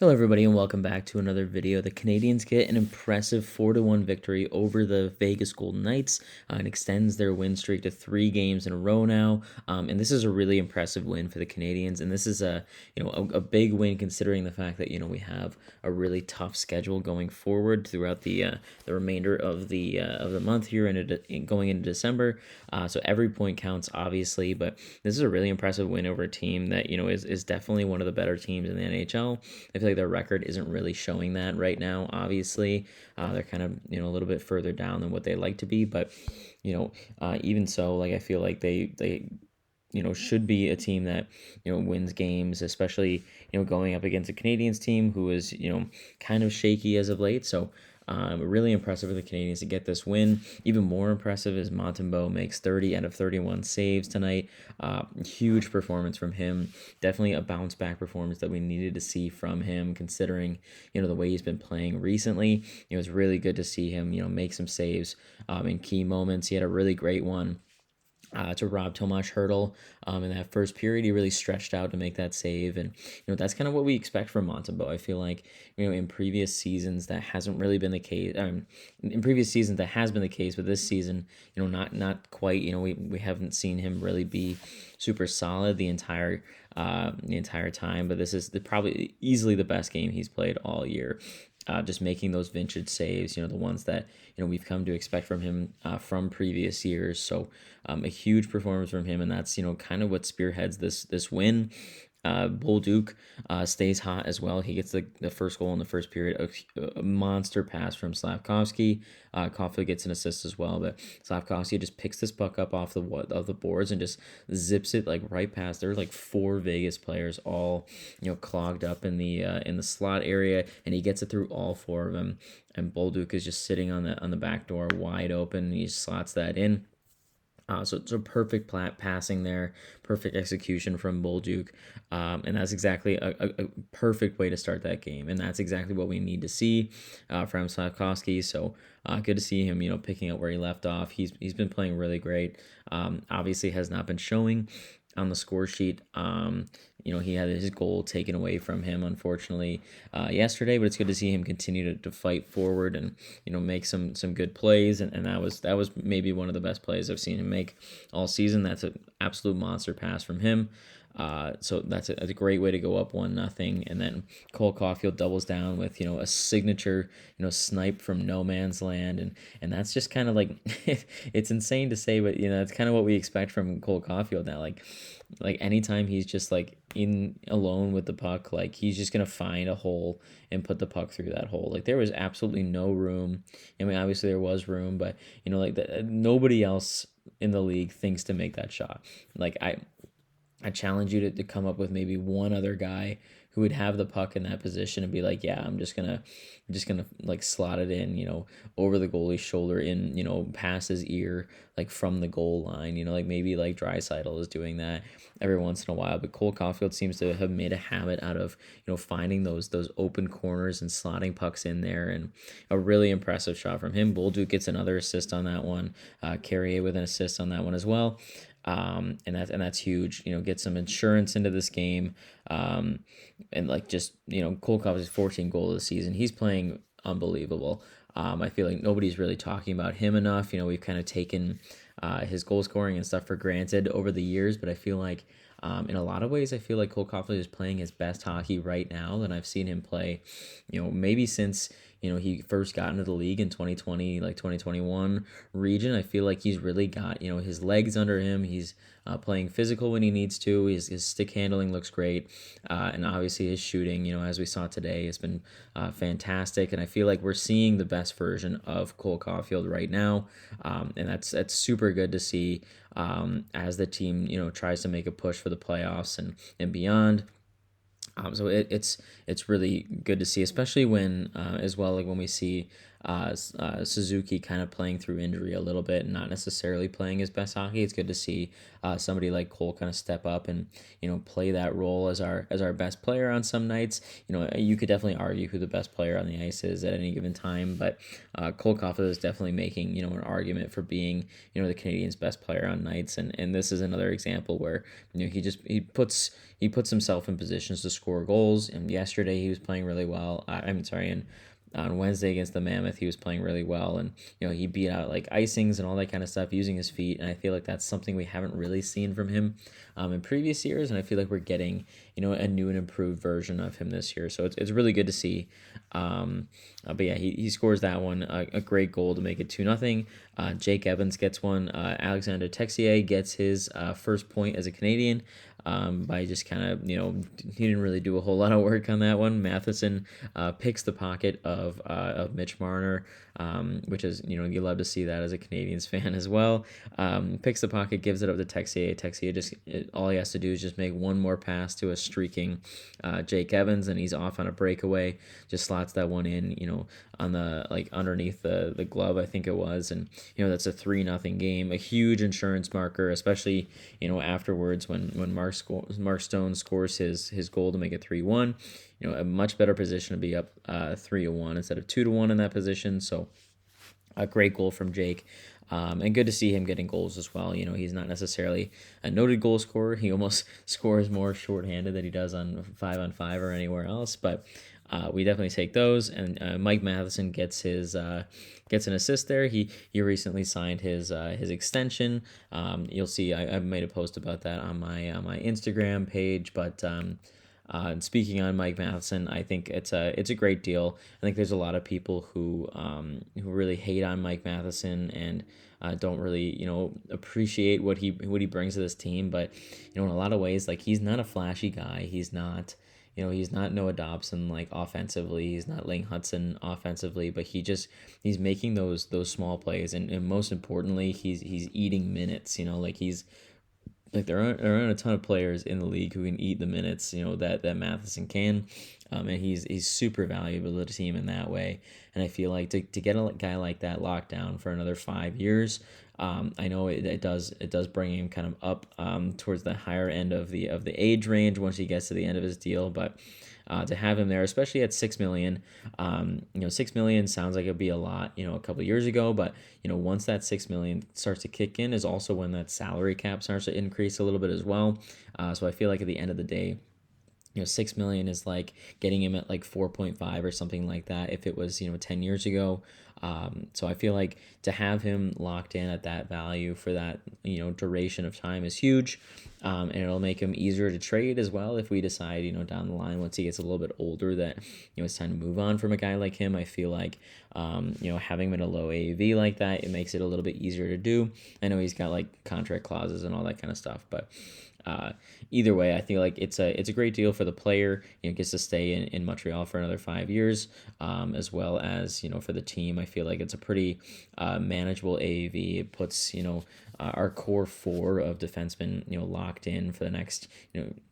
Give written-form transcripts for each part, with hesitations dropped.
Hello everybody and welcome back to another video. The Canadiens get an impressive 4-1 victory over the Vegas Golden Knights and extends their win streak to 3 games in a row now. And this is a really impressive win for the Canadiens, and this is a big win considering the fact that we have a really tough schedule going forward throughout the remainder of the month here and going into December. So every point counts obviously, but this is a really impressive win over a team that is definitely one of the better teams in the NHL. I feel like their record isn't really showing that right now. Obviously, they're kind of a little bit further down than what they like to be, but even so, like I feel like they should be a team that wins games, especially going up against a Canadiens team who is kind of shaky as of late. So really impressive for the Canadiens to get this win. Even more impressive is Montembault makes 30 out of 31 saves tonight. Huge performance from him. Definitely a bounce back performance that we needed to see from him, considering the way he's been playing recently. It was really good to see him make some saves in key moments. He had a really great one to rob Tomas Hertl in that first period. He really stretched out to make that save, and that's kind of what we expect from Montembeau. I feel like in previous seasons that hasn't really been the case. In previous seasons that has been the case, but this season not quite. We haven't seen him really be super solid the entire time. But this is probably easily the best game he's played all year. Just making those vintage saves, the ones that we've come to expect from him from previous years. So a huge performance from him, and that's kind of what spearheads this win. Bolduc stays hot as well. He gets the first goal in the first period. A monster pass from Slavkovsky. Caulfield gets an assist as well, but Slavkovsky just picks this puck up off the boards and just zips it like right past. There were like 4 Vegas players all clogged up in the slot area, and he gets it through all 4 of them. And Bolduc is just sitting on the back door wide open. And he slots that in. So it's a perfect passing there, perfect execution from Bolduc, and that's exactly a perfect way to start that game, and that's exactly what we need to see from Slavkovsky. So good to see him, picking up where he left off. He's been playing really great. Obviously has not been showing on the score sheet. He had his goal taken away from him, unfortunately, yesterday, but it's good to see him continue to fight forward and, make some good plays. And that was maybe one of the best plays I've seen him make all season. That's an absolute monster pass from him. So that's a great way to go up 1-0, and then Cole Caulfield doubles down with a signature snipe from no man's land, and that's just kind of like it's insane to say, but it's kind of what we expect from Cole Caulfield now. Like anytime he's just like in alone with the puck, like he's just gonna find a hole and put the puck through that hole. Like there was absolutely no room. I mean, obviously there was room, but nobody else in the league thinks to make that shot. Like I challenge you to come up with maybe one other guy who would have the puck in that position and be like, yeah, I'm just gonna like slot it in, over the goalie's shoulder, in, past his ear, like from the goal line, like maybe like Draisaitl is doing that every once in a while. But Cole Caulfield seems to have made a habit out of, finding those open corners and slotting pucks in there, and a really impressive shot from him. Bolduc gets another assist on that one. Carrier with an assist on that one as well. And that's huge. Get some insurance into this game. And like just Cole Caulfield's 14 goal of the season. He's playing unbelievable. I feel like nobody's really talking about him enough. We've kind of taken his goal scoring and stuff for granted over the years, but I feel like in a lot of ways, I feel like Cole Caulfield is playing his best hockey right now than I've seen him play, maybe since he first got into the league in 2020, like 2021 region. I feel like he's really got his legs under him. He's playing physical when he needs to. His stick handling looks great, and obviously his shooting, as we saw today, has been fantastic. And I feel like we're seeing the best version of Cole Caulfield right now, and that's super good to see as the team tries to make a push for the playoffs and beyond. So it's really good to see, especially when as well, like when we see Suzuki kind of playing through injury a little bit, and not necessarily playing his best hockey. It's good to see somebody like Cole kind of step up and play that role as our best player on some nights. You could definitely argue who the best player on the ice is at any given time, but Cole Caulfield is definitely making an argument for being the Canadians' best player on nights, and this is another example where he puts himself in positions to score goals. And yesterday he was playing really well. I'm sorry, and on Wednesday against the Mammoth, he was playing really well, and he beat out like icings and all that kind of stuff using his feet. And I feel like that's something we haven't really seen from him in previous years, and I feel like we're getting a new and improved version of him this year. So it's really good to see. But yeah, he scores that one, a great goal to make it 2-0. Jake Evans gets one. Alexander Texier gets his first point as a Canadian. By just kind of, he didn't really do a whole lot of work on that one. Matheson picks the pocket of Mitch Marner, which is, you love to see that as a Canadiens fan as well. Picks the pocket, gives it up to Texier. Texier all he has to do is just make one more pass to a streaking Jake Evans, and he's off on a breakaway. Just slots that one in, on the underneath the glove, I think it was, and that's a 3-0 game, a huge insurance marker, especially afterwards when Mark Stone scores his goal to make it 3-1. A much better position to be up 3-1 instead of 2-1 in that position. So a great goal from Jake. And good to see him getting goals as well. He's not necessarily a noted goal scorer. He almost scores more shorthanded than he does on 5-on-5 or anywhere else. But we definitely take those. And Mike Matheson gets an assist there. He recently signed his extension. You'll see I made a post about that on my Instagram page. But speaking on Mike Matheson, I think it's a great deal. I think there's a lot of people who really hate on Mike Matheson and don't really appreciate what he brings to this team. But in a lot of ways, like, he's not a flashy guy. He's not. He's not Noah Dobson like offensively. He's not Lane Hudson offensively, but he's making those small plays, and most importantly, he's eating minutes. He's like there aren't a ton of players in the league who can eat the minutes, that Matheson can, and he's super valuable to the team in that way. And I feel like to get a guy like that locked down for another 5 years, I know it does bring him kind of up towards the higher end of the age range once he gets to the end of his deal, but. To have him there, especially at $6 million, $6 million sounds like it'd be a lot, a couple of years ago, but once that $6 million starts to kick in, is also when that salary cap starts to increase a little bit as well. So I feel like at the end of the day, $6 million is like getting him at like 4.5 or something like that if it was 10 years ago. So I feel like to have him locked in at that value for that duration of time is huge, and it'll make him easier to trade as well if we decide down the line once he gets a little bit older that it's time to move on from a guy like him. I feel like having him at a low AAV like that, it makes it a little bit easier to do. I know he's got like contract clauses and all that kind of stuff, but either way, I feel like it's a great deal for the player. Gets to stay in Montreal for another 5 years, as well as for the team. I feel like it's a pretty manageable AAV. It puts our core four of defensemen locked in for the next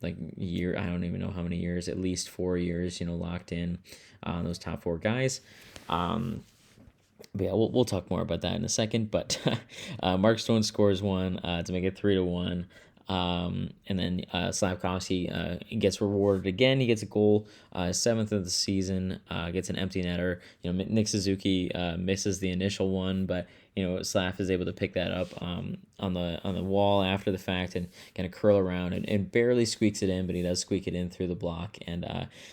like year. I don't even know how many years. At least 4 years. Locked in on those top four guys. But yeah, we'll talk more about that in a second. But Mark Stone scores one to make it 3-1. And then Slavkovsky gets rewarded again. He gets a goal, 7th of the season, gets an empty netter. Nick Suzuki misses the initial one, but Slav is able to pick that up on the wall after the fact and kind of curl around and barely squeaks it in, but he does squeak it in through the block and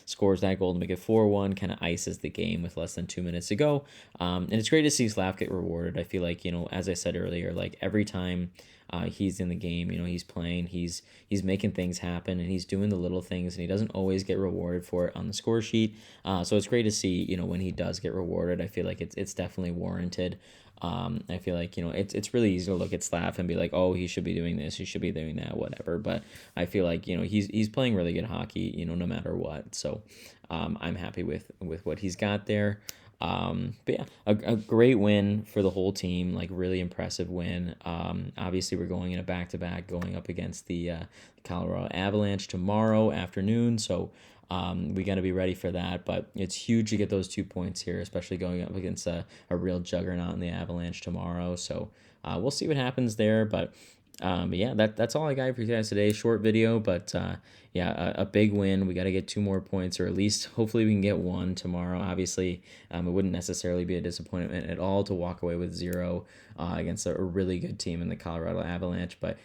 scores that goal to make it 4-1, kind of ices the game with less than 2 minutes to go. And it's great to see Slav get rewarded. I feel like, as I said earlier, like every time he's in the game, he's playing, he's making things happen, and he's doing the little things, and he doesn't always get rewarded for it on the score sheet. So it's great to see, when he does get rewarded. I feel like it's definitely warranted. I feel like, it's really easy to look at Slav and be like, oh, he should be doing this, he should be doing that, whatever. But I feel like, he's playing really good hockey, no matter what. So I'm happy with what he's got there. But yeah, a great win for the whole team, like really impressive win. Obviously we're going in a back-to-back going up against the Colorado Avalanche tomorrow afternoon. So We got to be ready for that. But it's huge to get those 2 points here, especially going up against a real juggernaut in the Avalanche tomorrow. So we'll see what happens there. But yeah, that's all I got for you guys today. Short video, but yeah, a big win. We got to get 2 more points, or at least hopefully we can get one tomorrow. Obviously, it wouldn't necessarily be a disappointment at all to walk away with zero against a really good team in the Colorado Avalanche. But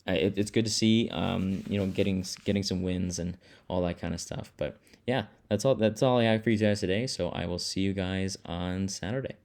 it's good to see getting some wins and all that kind of stuff. But yeah, that's all I have for you guys today. So I will see you guys on Saturday.